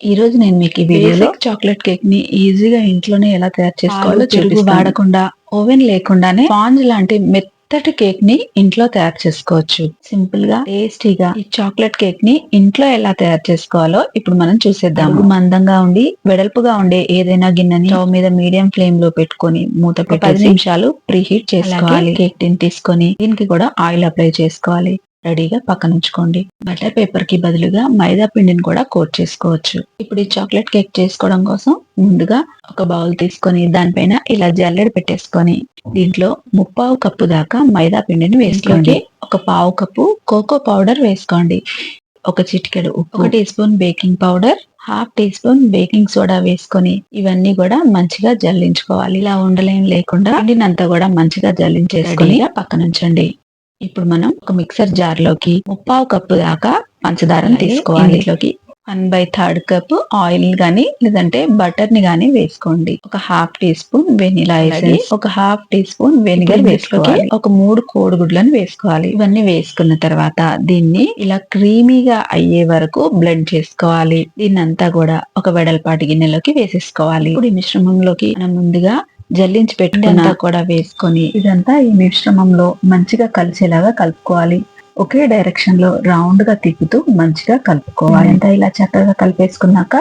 ఈ రోజు నేను మీకు ఈ వీడియోలో చాక్లెట్ కేక్ ని ఈజీగా ఇంట్లోనే ఎలా తయారు చేసుకోవాలో పెరుగు వాడకుండా ఓవెన్ లేకుండానే స్పాంజ్ లాంటి మెత్తటి కేక్ ని ఇంట్లో తయారు చేసుకోవచ్చు. సింపుల్ గా టేస్టీగా ఈ చాక్లెట్ కేక్ ని ఇంట్లో ఎలా తయారు చేసుకోవాలో ఇప్పుడు మనం చూసేద్దాం. మందంగా ఉండి వెడల్పుగా ఉండే ఏదైనా గిన్నెని స్టవ్ మీద మీడియం ఫ్లేమ్ లో పెట్టుకొని మూత పెట్టి 10 నిమిషాలు ప్రీ హీట్ చేసుకోవాలి. కేక్ టిన్ తీసుకొని దీనికి కూడా ఆయిల్ అప్లై చేసుకోవాలి. రెడీగా పక్కన ఉంచుకోండి. బటర్ పేపర్ కి బదులుగా మైదా పిండిని కూడా కోట్ చేసుకోవచ్చు. ఇప్పుడు ఈ చాక్లెట్ కేక్ చేసుకోవడం కోసం ముందుగా ఒక బౌల్ తీసుకొని దానిపైన ఇలా జల్లెడ పెట్టేసుకొని దీంట్లో 3/4 కప్పు దాకా మైదా పిండిని వేసుకోండి. ఒక 1/2 కప్పు కోకో పౌడర్ వేసుకోండి. ఒక చిటికెడు ఉప్పు, 1 teaspoon baking powder, 1/2 teaspoon baking soda వేసుకొని ఇవన్నీ కూడా మంచిగా జల్లించుకోవాలి. ఇలా ఉండలేం లేకుండా పిండినంతా కూడా మంచిగా జల్లించేసుకొని పక్కన ఉంచండి. ఇప్పుడు మనం ఒక మిక్సర్ జార్ లోకి 3/4 కప్పు దాకా పంచదారని తీసుకోవాలి. ఇంట్లోకి 1/3 కప్ ఆయిల్ గాని లేదంటే బటర్ ని గాని వేసుకోండి. ఒక 1/2 టీ స్పూన్ వెనిలా ఎసెన్స్, ఒక 1/2 టీ స్పూన్ వెనిగర్ వేసుకోవాలి. ఒక 3 కోడిగుడ్లను వేసుకోవాలి. ఇవన్నీ వేసుకున్న తర్వాత దీన్ని ఇలా క్రీమీగా అయ్యే వరకు బ్లెండ్ చేసుకోవాలి. దీన్నంతా కూడా ఒక వెడల్పాటి గిన్నెలోకి వేసేసుకోవాలి. ఇప్పుడు ఈ మిశ్రమంలోకి మనం ముందుగా జల్లించి పెట్టుకున్నా కూడా వేసుకొని ఇదంతా ఈ మిశ్రమంలో మంచిగా కలిసేలాగా కలుపుకోవాలి. ఒకే డైరెక్షన్ లో రౌండ్ గా తిప్పుతూ మంచిగా కలుపుకోవాలి. అంతా ఇలా చక్కగా కలిపేసుకున్నాక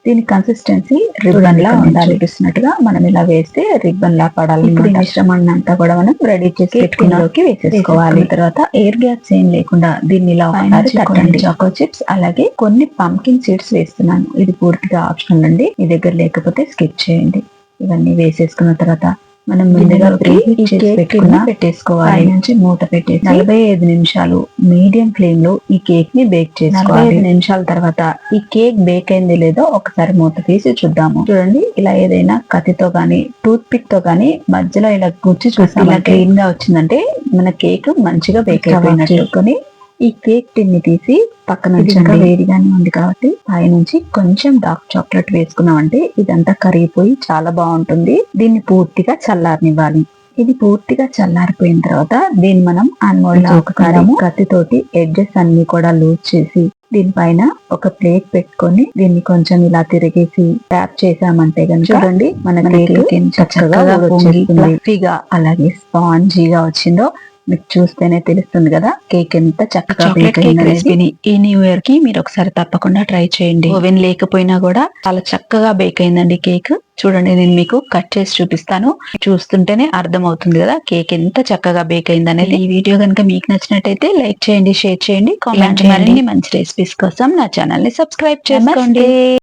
దీని కన్సిస్టెన్సీ రిబ్బన్ లా ఉండాలి. చూపిస్తున్నట్టుగా మనం ఇలా వేస్తే రిబ్బన్ లా పడాలి. ఇప్పుడు ఈ మిశ్రమాన్ని అంతా కూడా మనం రెడీ చేసి పెట్టుకున్నలోకి వేసేసుకోవాలి. తర్వాత ఎయిర్ గ్యాప్స్ ఏం లేకుండా దీన్ని ఇలా ఒకసారి చాకో చిప్స్ అలాగే కొన్ని పంకిన్ సీడ్స్ వేస్తున్నాను. ఇది పూర్తిగా ఆప్షనల్ అండి. మీ దగ్గర లేకపోతే స్కిప్ చేయండి. ఇవన్నీ వేసేసుకున్న తర్వాత మనం ముందుగా పెట్టేసుకోవాలి. నుంచి మూత పెట్టేసి 45 నిమిషాలు మీడియం ఫ్లేమ్ లో ఈ కేక్ ని బేక్ చేసుకోవాలి. 45 నిమిషాల తర్వాత ఈ కేక్ బేక్ అయింది లేదో ఒకసారి మూత తీసి చూద్దాము. చూడండి, ఇలా ఏదైనా కత్తితో గానీ టూత్ పిక్ తో గానీ మధ్యలో ఇలా గుచ్చి చూస్తాం. ఇలా క్లీన్ గా వచ్చిందంటే మన కేక్ మంచిగా బేక్ అయిపోయినట్టు. ఈ కేక్ టిన్ని తీసి పక్కన ఇంకా వేడిగానే ఉంది కాబట్టి పైనుంచి కొంచెం డార్క్ చాక్లెట్ వేసుకున్నామంటే ఇదంతా కరిగిపోయి చాలా బాగుంటుంది. దీన్ని పూర్తిగా చల్లారనివ్వాలి. ఇది పూర్తిగా చల్లారిపోయిన తర్వాత దీన్ని మనం అన్మోల్డ్ కత్తితోటి ఎడ్జెస్ అన్ని కూడా లూజ్ చేసి దీనిపైన ఒక ప్లేట్ పెట్టుకొని దీన్ని కొంచెం ఇలా తిరిగేసి ట్యాప్ చేసామంటే కనుక చూడండి మన కేక్ చక్కగా ఫ్లఫీగా అలాగే స్పాంజీగా వచ్చిందో మీకు చూస్తేనే తెలుస్తుంది కదా కేక్ ఎంత చక్కగా బేక్ అయింది. ఈ న్యూ ఇయర్ కి మీరు ఒకసారి తప్పకుండా ట్రై చేయండి. ఓవెన్ లేకపోయినా కూడా చాలా చక్కగా బేక్ అయిందండి కేక్. చూడండి, నేను మీకు కట్ చేసి చూపిస్తాను. చూస్తుంటేనే అర్థం అవుతుంది కదా కేక్ ఎంత చక్కగా బేక్ అయింది అనేది. ఈ వీడియో కనుక మీకు నచ్చినట్టయితే లైక్ చేయండి, షేర్ చేయండి, కామెంట్ చేయండి. మరిన్ని మంచి రెసిపీస్ కోసం నా ఛానల్ ని సబ్స్క్రైబ్ చేసుకోండి.